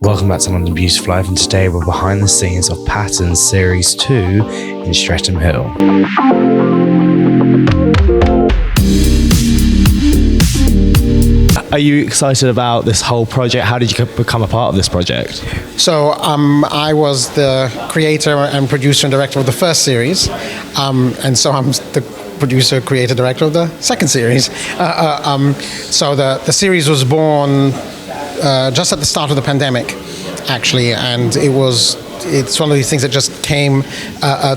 Welcome back to London Beautiful Life, and today we're behind the scenes of Patterns Series 2 in Streatham Hill. Are you excited about this whole project? How did you become a part of this project? So I was the creator and producer and director of the first series, and so I'm the producer, creator, director of the second series. So the series was born just at the start of the pandemic, actually, and it's one of these things that just came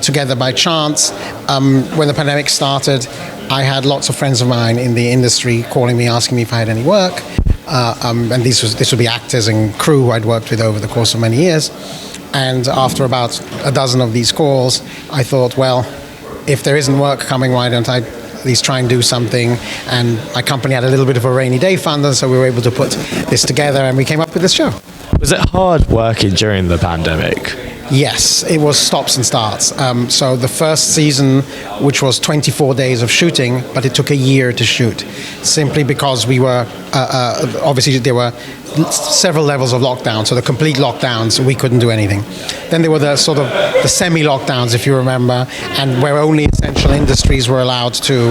together by chance. When the pandemic started, I had lots of friends of mine in the industry calling me, asking me if I had any work, and this would be actors and crew who I'd worked with over the course of many years. And after about a dozen of these calls, I thought, well, if there isn't work coming, why don't I at least try and do something? And my company had a little bit of a rainy day fund, and so we were able to put this together, and we came up with this show. Was it hard working during the pandemic? Yes, it was stops and starts. So the first season, which was 24 days of shooting, but it took a year to shoot, simply because we were, obviously there were several levels of lockdown. So the complete lockdowns, we couldn't do anything. Then there were the sort of the semi-lockdowns, if you remember, and where only essential industries were allowed to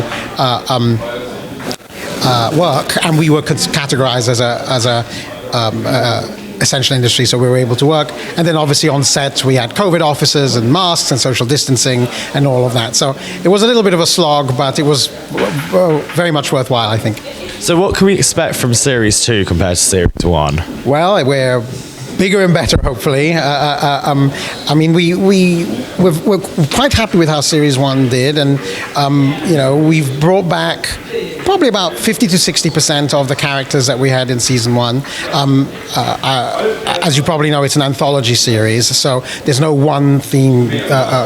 work, and we were categorized as a essential industry, so we were able to work. And then obviously on set we had COVID officers and masks and social distancing and all of that. So it was a little bit of a slog, but it was very much worthwhile, I think. So what can we expect from Series 2 compared to Series 1? Well, we're bigger and better, hopefully. I mean, we're quite happy with how Series 1 did, and we've brought back probably about 50 to 60% of the characters that we had in season 1. As you probably know, it's an anthology series, so there's no one theme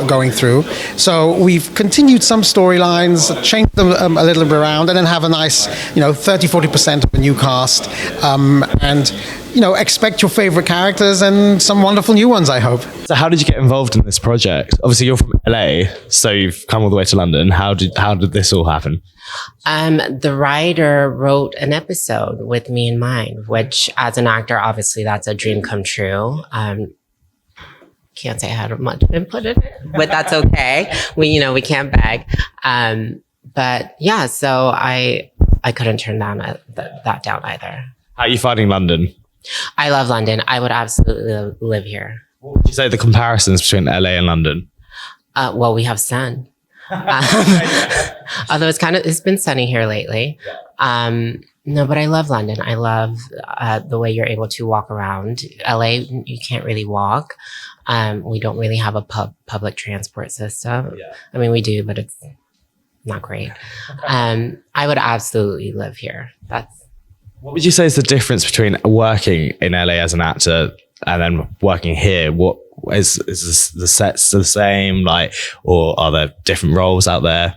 going through. So we've continued some storylines, changed them a little bit around, and then have a nice, 30-40% of a new cast, and expect your favorite characters and some wonderful new ones, I hope. So how did you get involved in this project? Obviously you're from LA, so you've come all the way to London. How did this all happen? The writer wrote an episode with me in mind, which as an actor, obviously that's a dream come true. Can't say I had much input in it, but that's okay. We can't beg. But yeah, so I couldn't turn that down either. How are you finding London? I love London. I would absolutely live here. What would you say the comparisons between LA and London? Well, we have sun. Although it's been sunny here lately. No, but I love London. I love the way you're able to walk around. LA, you can't really walk. We don't really have a public transport system. Yeah. I mean, we do, but it's not great. I would absolutely live here. What would you say is the difference between working in LA as an actor and then working here? What is the sets the same, or are there different roles out there?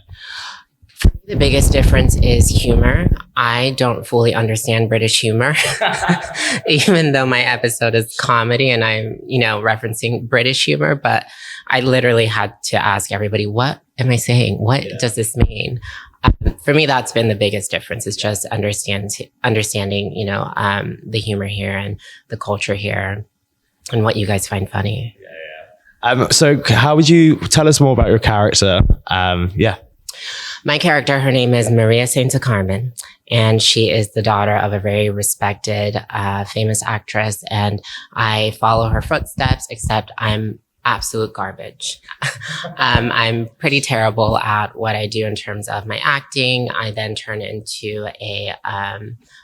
The biggest difference is humor. I don't fully understand British humor, even though my episode is comedy and I'm, referencing British humor, but I literally had to ask everybody, what am I saying? What does this mean? For me, that's been the biggest difference, is just understanding, the humor here and the culture here and what you guys find funny. So how would you tell us more about your character? My character, her name is Maria Sainta Carmen, and she is the daughter of a very respected, famous actress, and I follow her footsteps, except I'm absolute garbage. I'm pretty terrible at what I do in terms of my acting. I then turn into a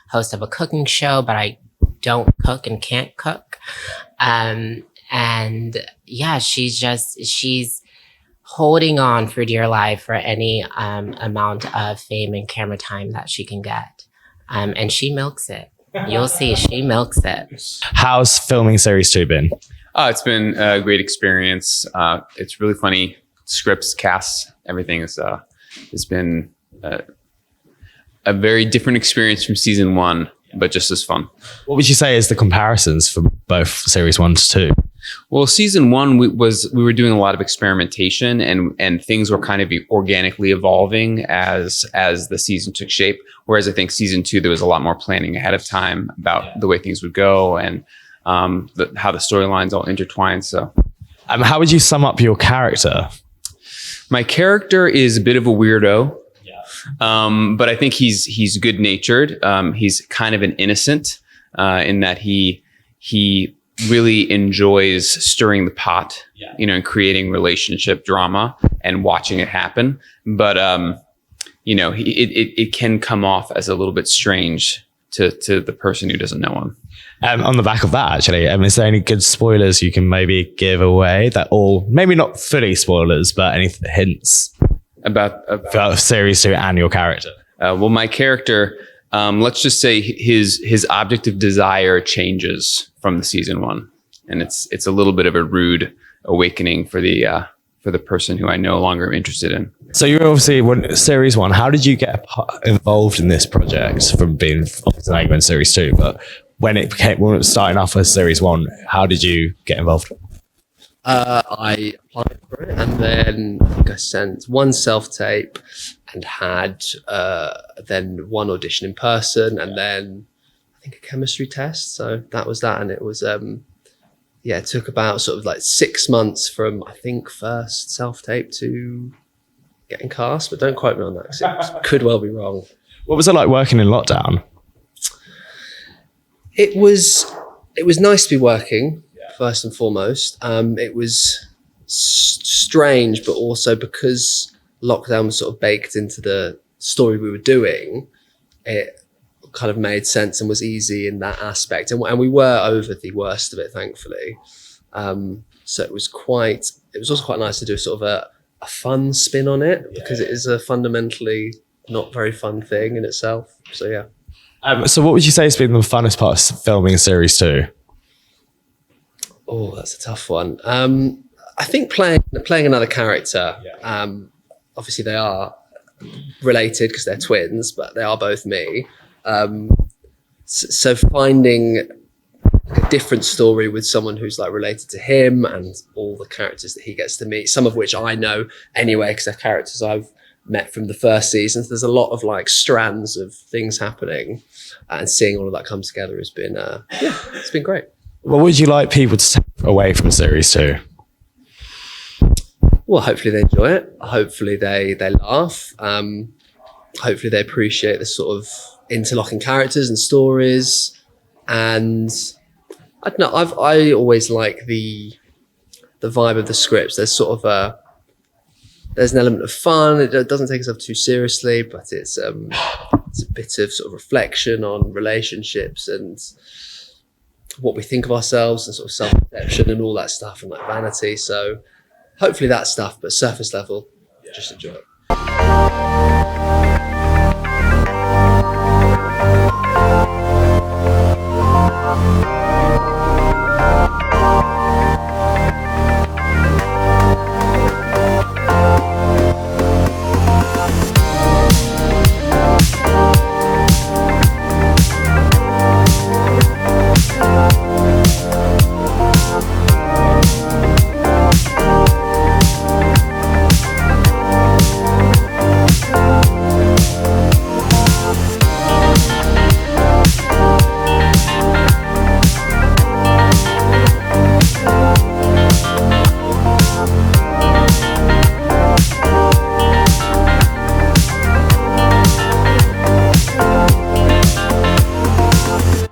host of a cooking show, but I don't cook and can't cook. And yeah, she's holding on for dear life for any amount of fame and camera time that she can get. And she milks it. You'll see, she milks it. How's filming Series 2 been? It's been a great experience. It's really funny. Scripts, casts, everything has been a very different experience from season 1, but just as fun. What would you say is the comparisons for both Series 1 to 2? Well, season 1 we were doing a lot of experimentation, and things were kind of organically evolving as the season took shape. Whereas I think season 2 there was a lot more planning ahead of time about the way things would go, and how the storylines all intertwine. So, how would you sum up your character? my character is a bit of a weirdo. But I think he's good natured. He's kind of an innocent in that he really enjoys stirring the pot, and creating relationship drama and watching it happen. But it can come off as a little bit strange to the person who doesn't know him. On the back of that, actually, is there any good spoilers you can maybe give away or maybe not fully spoilers, but any hints about series 2 and your character? Well, my character, let's just say his object of desire changes from the season 1, and it's a little bit of a rude awakening for the person who I no longer am interested in. So you're obviously series 1. How did you get involved in this project from being obviously now you're in series 2? But when it was starting off as series 1, how did you get involved? I applied for it, and then I think I sent one self-tape and had then one audition in person, and then I think a chemistry test. So that was that, and it was it took about sort of like 6 months from I think first self-tape to getting cast, but don't quote me on that because it could well be wrong. What was it like working in lockdown? It was nice to be working. First and foremost, it was strange, but also because lockdown was sort of baked into the story we were doing, it kind of made sense and was easy in that aspect. And we were over the worst of it, thankfully. So it was also quite nice to do sort of a fun spin on it, because it is a fundamentally not very fun thing in itself. So yeah. So what would you say has been the funnest part of filming series 2? Oh, that's a tough one. I think playing another character. Obviously, they are related because they're twins, but they are both me. So finding a different story with someone who's like related to him, and all the characters that he gets to meet, some of which I know anyway because they're characters I've met from the first season. So there's a lot of like strands of things happening, and seeing all of that come together has been it's been great. What would you like people to take away from series 2? Well, hopefully they enjoy it. Hopefully they laugh. Hopefully they appreciate the sort of interlocking characters and stories. And I don't know, I always like the vibe of the scripts. There's sort of there's an element of fun. It doesn't take itself too seriously, but it's a bit of sort of reflection on relationships and what we think of ourselves and sort of self-perception and all that stuff, and like vanity. So hopefully that stuff, but surface level, just enjoy it.